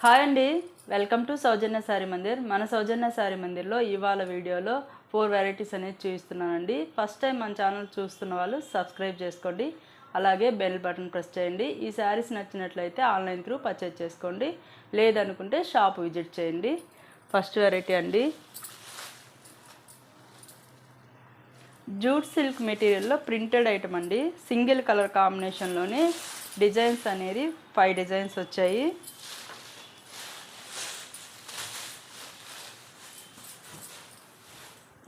Hi అండి, welcome to సౌజన్య శారీ మందిర్. మన సౌజన్య శారీ మందిర్లో ఇవాళ వీడియోలో 4 వెరైటీస్ అనేది చూపిస్తున్నానండి. ఫస్ట్ టైం మన ఛానల్ చూస్తున్న వాళ్ళు సబ్స్క్రైబ్ చేసుకోండి, అలాగే బెల్ బటన్ ప్రెస్ చేయండి. ఈ శారీస్ నచ్చినట్లయితే ఆన్లైన్ త్రూ పర్చేజ్ చేసుకోండి, లేదనుకుంటే షాప్ విజిట్ చేయండి. ఫస్ట్ వెరైటీ అండి, జూట్ సిల్క్ మెటీరియల్లో ప్రింటెడ్ ఐటమ్ అండి. సింగిల్ కలర్ కాంబినేషన్లోనే డిజైన్స్ అనేది 5 డిజైన్స్ వచ్చాయి.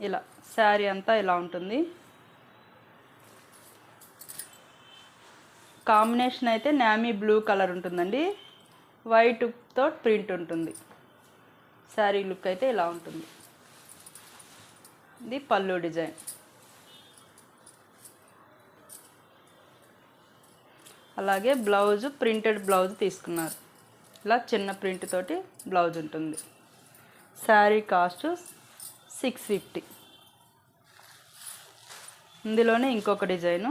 ఇలా శారీ అంతా ఇలా ఉంటుంది. కాంబినేషన్ అయితే నామీ బ్లూ కలర్ ఉంటుందండి, వైట్తో ప్రింట్ ఉంటుంది. శారీ లుక్ అయితే ఇలా ఉంటుంది. ఇది పళ్ళు డిజైన్. అలాగే బ్లౌజ్ ప్రింటెడ్ బ్లౌజ్ తీసుకున్నారు. ఇలా చిన్న ప్రింట్ తోటి బ్లౌజ్ ఉంటుంది. శారీ కాస్ట్ 650. ఇందులోనే ఇంకొక డిజైను,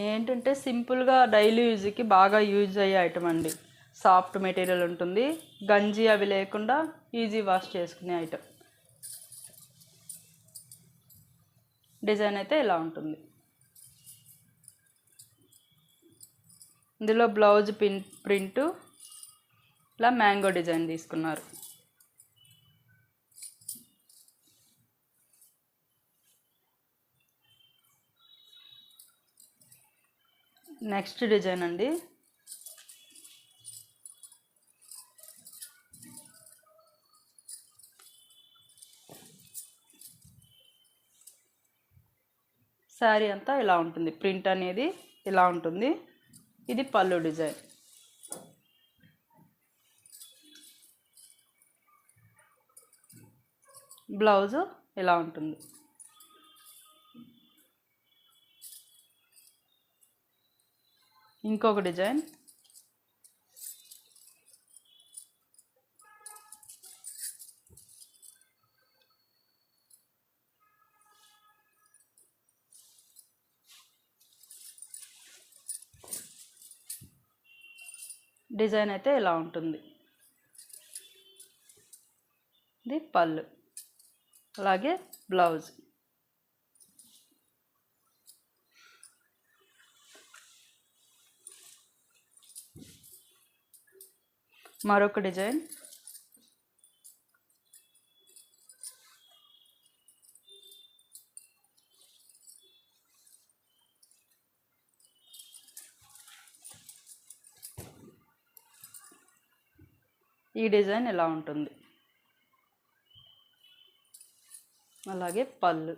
ఏంటంటే సింపుల్గా డైలీ యూజ్కి బాగా యూజ్ అయ్యే ఐటమ్ అండి. సాఫ్ట్ మెటీరియల్ ఉంటుంది, గంజి అవి లేకుండా ఈజీ వాష్ చేసుకునే ఐటమ్. డిజైన్ అయితే ఇలా ఉంటుంది. ఇందులో బ్లౌజ్ ప్రింట్ ఇలా మ్యాంగో డిజైన్ తీసుకున్నారు. నెక్స్ట్ డిజైన్ అండి, శారీ అంతా ఇలా ఉంటుంది. ప్రింట్ అనేది ఇలా ఉంటుంది. ఇది పళ్ళు డిజైన్. బ్లౌజు ఇలా ఉంటుంది. ఇంకొక డిజైన్, డిజైన్ అయితే ఇలా ఉంటుంది. ఇది పళ్ళు, అలాగే బ్లౌజ్. మరొక డిజైన్, ఈ డిజైన్ ఇలా ఉంటుంది. అలాగే పళ్ళు,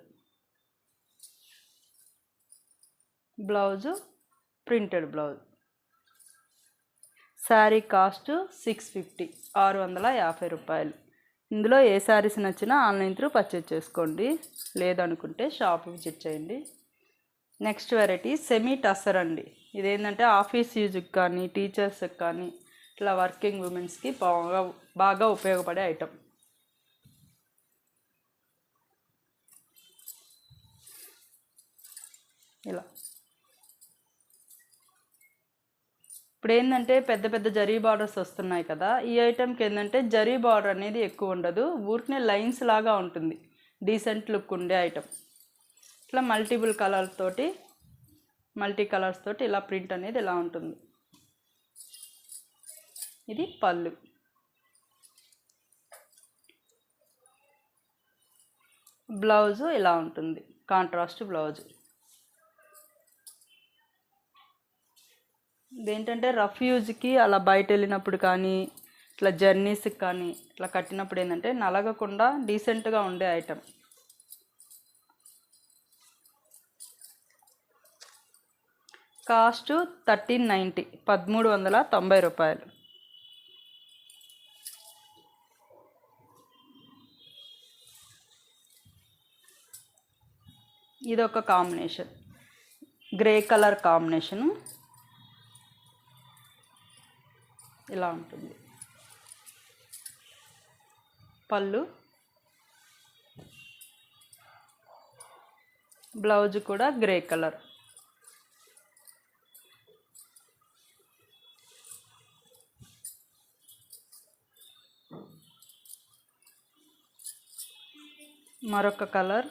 blouse printed blouse. Sari cost 650, 650 రూపాయలు. ఇందులో ఏ శారీస్ నచ్చినా ఆన్లైన్ త్రూ పర్చేజ్ చేసుకోండి, లేదనుకుంటే షాప్ విజిట్ చేయండి. నెక్స్ట్ వెరైటీ సెమీ టస్సర్ అండి. ఇదేంటంటే ఆఫీస్ యూజ్కి కానీ టీచర్స్కి కానీ ఇట్లా వర్కింగ్ ఉమెన్స్కి బాగా ఉపయోగపడే ఐటమ్. ఇలా ఇప్పుడు ఏంటంటే పెద్ద పెద్ద జరీ బార్డర్స్ వస్తున్నాయి కదా, ఈ ఐటెంకి ఏంటంటే జరీ బార్డర్ అనేది ఎక్కువ ఉండదు, ఊరికనే లైన్స్ లాగా ఉంటుంది. డీసెంట్ లుక్ ఉండే ఐటమ్. ఇట్లా మల్టీ కలర్స్ తోటి ఇలా ప్రింట్ అనేది ఇలా ఉంటుంది. ఇది పళ్ళు, బ్లౌజు ఇలా ఉంటుంది, కాంట్రాస్ట్ బ్లౌజ్. ఇదేంటంటే రఫ్ యూజ్కి అలా బయట వెళ్ళినప్పుడు కానీ ఇట్లా జర్నీస్కి కానీ ఇట్లా కట్టినప్పుడు ఏంటంటే నలగకుండా డీసెంట్గా ఉండే ఐటమ్. కాస్ట్ 1390, 1390 రూపాయలు. ఇదొక కాంబినేషన్, గ్రే కలర్ కాంబినేషను. ఇలా ఉంటుంది. పళ్ళు, బ్లౌజ్ కూడా గ్రే కలర్. మరొక కలర్,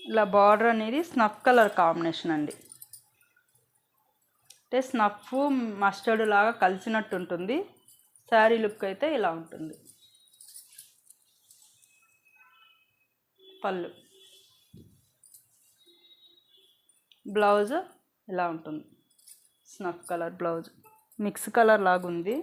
ఇలా బార్డర్ అనేది స్నఫ్ కలర్ కాంబినేషన్ అండి. అంటే స్నఫ్ మస్టర్డ్ లాగా కలిసినట్టు ఉంటుంది. శారీ లుక్ అయితే ఇలా ఉంటుంది. పళ్ళు, బ్లౌజ్ ఇలా ఉంటుంది. Snuff colour blouse, mix colour లాగా ఉంది.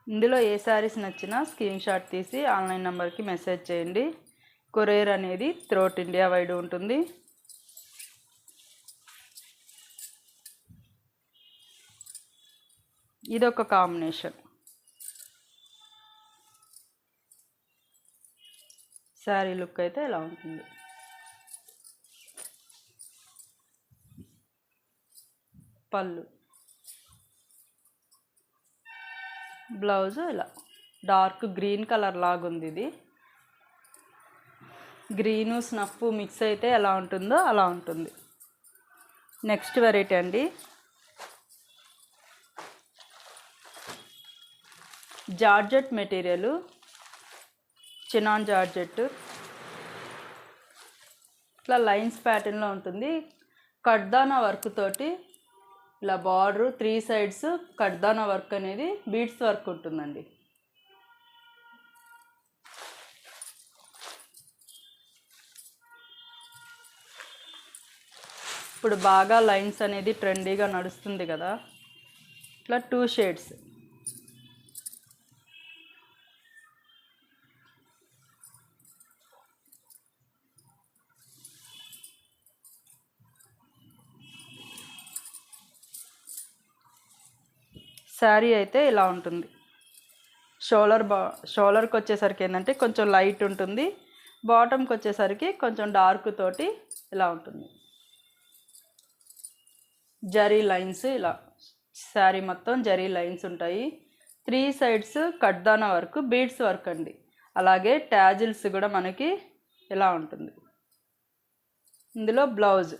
ఇందులో ఏ శారీస్ నచ్చినా స్క్రీన్ షాట్ తీసి ఆన్లైన్ నెంబర్కి మెసేజ్ చేయండి. కొరియర్ అనేది త్రూఅవుట్ ఇండియా వైడ్ ఉంటుంది. ఇదొక కాంబినేషన్. శారీ లుక్ అయితే ఇలా ఉంటుంది. పళ్ళు, బ్లౌజ్ ఇలా డార్క్ గ్రీన్ కలర్ లాగుంది. ఇది గ్రీను స్నఫ్ మిక్స్ అయితే ఎలా ఉంటుందో అలా ఉంటుంది. నెక్స్ట్ వెరైటీ అండి, జార్జెట్ మెటీరియల్, చినాన్ జార్జెట్. ఇట్లా లైన్స్ ప్యాటర్న్లో ఉంటుంది. కడ్దానా వర్క్ తోటి ఇలా బార్డరు 3 సైడ్స్ కడ్దానా వర్క్ అనేది బీడ్స్ వర్క్ ఉంటుందండి. ఇప్పుడు బాగా లైన్స్ అనేది ట్రెండీగా నడుస్తుంది కదా, ఇట్లా 2 షేడ్స్. శారీ అయితే ఇలా ఉంటుంది. షోలర్కి వచ్చేసరికి ఏంటంటే కొంచెం లైట్ ఉంటుంది. బాటమ్కి వచ్చేసరికి కొంచెం డార్క్ తోటి ఇలా ఉంటుంది. జరీ లైన్స్, ఇలా శారీ మొత్తం జరీ లైన్స్ ఉంటాయి. 3 సైడ్స్ కడ్దానా వర్క్, బీడ్స్ వర్క్ అండి. అలాగే ట్యాజిల్స్ కూడా మనకి ఇలా ఉంటుంది. ఇందులో బ్లౌజ్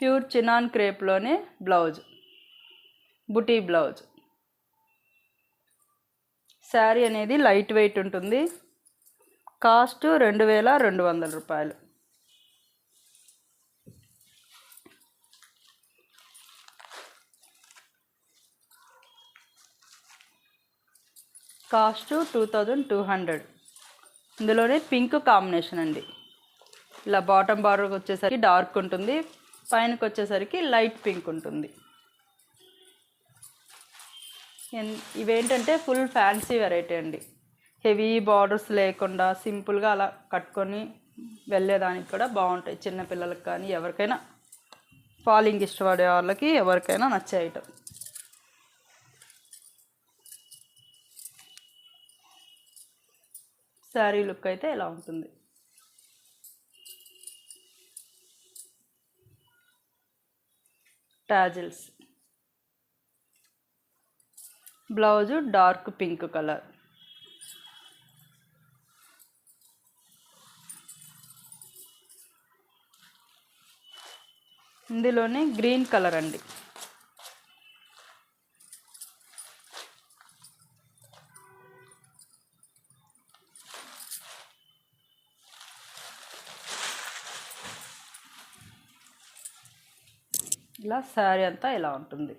ప్యూర్ చినాన్ క్రేప్లోనే బ్లౌజ్, బుటీ బ్లౌజ్. శారీ అనేది లైట్ వెయిట్ ఉంటుంది. కాస్ట్ 2200 రూపాయలు. కాస్ట్ 2200. ఇందులోనే పింక్ కాంబినేషన్ అండి. ఇలా బాటమ్ బార్డర్కి వచ్చేసరికి డార్క్ ఉంటుంది, పైనకి వచ్చేసరికి లైట్ పింక్ ఉంటుంది. ఇవేంటంటే ఫుల్ ఫ్యాన్సీ వెరైటీ అండి. హెవీ బార్డర్స్ లేకుండా సింపుల్గా అలా కట్టుకొని వెళ్ళేదానికి కూడా బాగుంటాయి. చిన్నపిల్లలకు కానీ ఎవరికైనా, ఫాలింగ్ ఇష్టపడే వాళ్ళకి ఎవరికైనా నచ్చే ఐటమ్. శారీ లుక్ అయితే ఇలా ఉంటుంది. Tassels, blouse dark pink colour. ఇందులోనే గ్రీన్ కలర్ అండి. ఇలా శారీ అంతా ఇలా ఉంటుంది.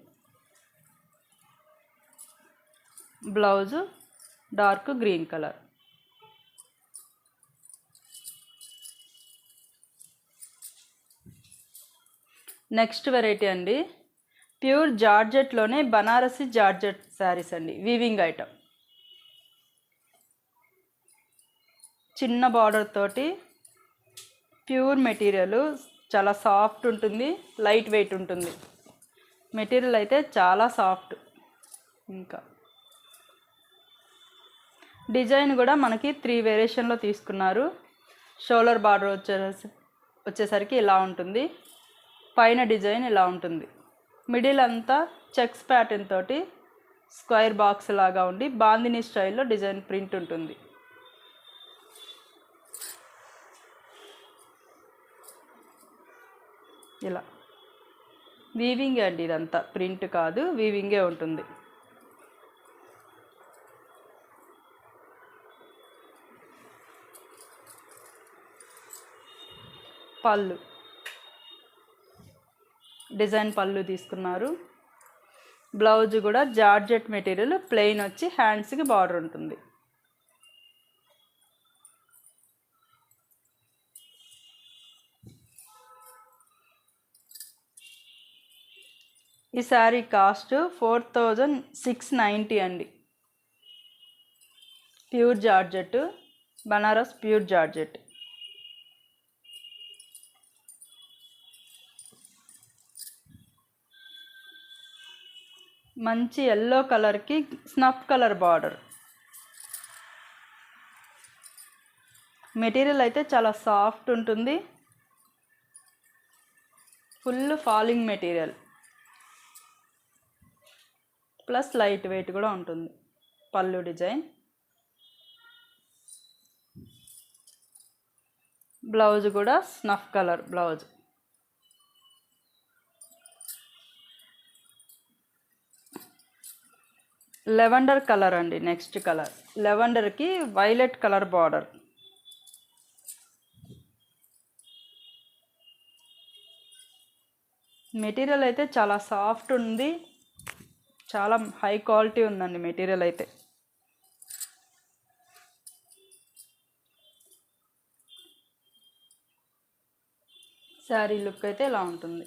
Blouse dark green colour. Next variety అండి, ప్యూర్ జార్జెట్లోనే బనారసి జార్జెట్ శారీస్ అండి. వీవింగ్ ఐటమ్, చిన్న బార్డర్ తోటి, ప్యూర్ మెటీరియల్, చాలా సాఫ్ట్ ఉంటుంది, లైట్ వెయిట్ ఉంటుంది. మెటీరియల్ అయితే చాలా సాఫ్ట్. ఇంకా డిజైన్ కూడా మనకి 3 వేరియేషన్లో తీసుకున్నారు. షోల్డర్ బార్డర్ వచ్చేసరికి ఇలా ఉంటుంది. పైన డిజైన్ ఇలా ఉంటుంది. మిడిల్ అంతా చెక్స్ ప్యాటర్న్ తోటి స్క్వేర్ బాక్స్ లాగా ఉండి బాందిని స్టైల్లో డిజైన్ ప్రింట్ ఉంటుంది. ఇలా వీవింగ్ అండి, ఇదంతా ప్రింట్ కాదు, వీవింగే ఉంటుంది. పళ్ళు డిజైన్ పళ్ళు తీసుకున్నారు. బ్లౌజ్ కూడా జార్జెట్ మెటీరియల్ ప్లెయిన్ వచ్చి హ్యాండ్స్కి బార్డర్ ఉంటుంది. ఈ శారీ కాస్ట్ 4690 అండి. Pure georgette, Banaras pure georgette. మంచి ఎల్లో కలర్కి స్నఫ్ కలర్ బార్డర్. మెటీరియల్ అయితే చాలా సాఫ్ట్ ఉంటుంది. Full falling material plus light weight కూడా ఉంటుంది. పళ్ళు డిజైన్, బ్లౌజ్ కూడా snuff colour blouse. Lavender colour అండి. నెక్స్ట్ కలర్ లెవెండర్కి వైలెట్ కలర్ బార్డర్. మెటీరియల్ అయితే చాలా సాఫ్ట్ ఉంది, చాలా హై క్వాలిటీ ఉందండి మెటీరియల్ అయితే. శారీ లుక్ అయితే ఇలా ఉంటుంది.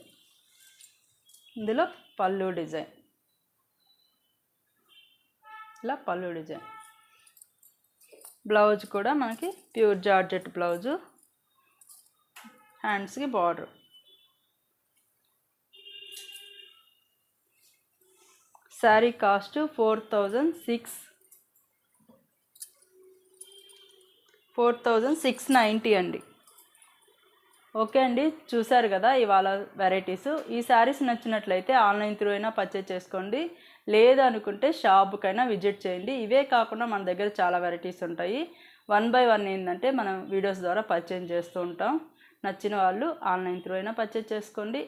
ఇందులో పళ్ళు డిజైన్, ఇలా పళ్ళు డిజైన్. బ్లౌజ్ కూడా మనకి ప్యూర్ జార్జెట్ బ్లౌజు, హ్యాండ్స్కి బార్డర్. శారీ కాస్ట్ 4690 అండి. ఓకే అండి, చూసారు కదా ఇవాళ వెరైటీస్. ఈ శారీస్ నచ్చినట్లయితే ఆన్లైన్ త్రూ అయినా పర్చేజ్ చేసుకోండి, లేదనుకుంటే షాప్కైనా విజిట్ చేయండి. ఇవే కాకుండా మన దగ్గర చాలా వెరైటీస్ ఉంటాయి. 1 by 1 ఏంటంటే మనం వీడియోస్ ద్వారా పర్చేజ్ చేస్తూ ఉంటాం. నచ్చిన వాళ్ళు ఆన్లైన్ త్రూ అయినా పర్చేజ్ చేసుకోండి.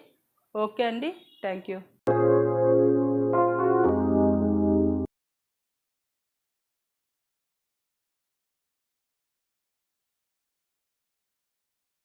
ఓకే అండి, థ్యాంక్ యూ.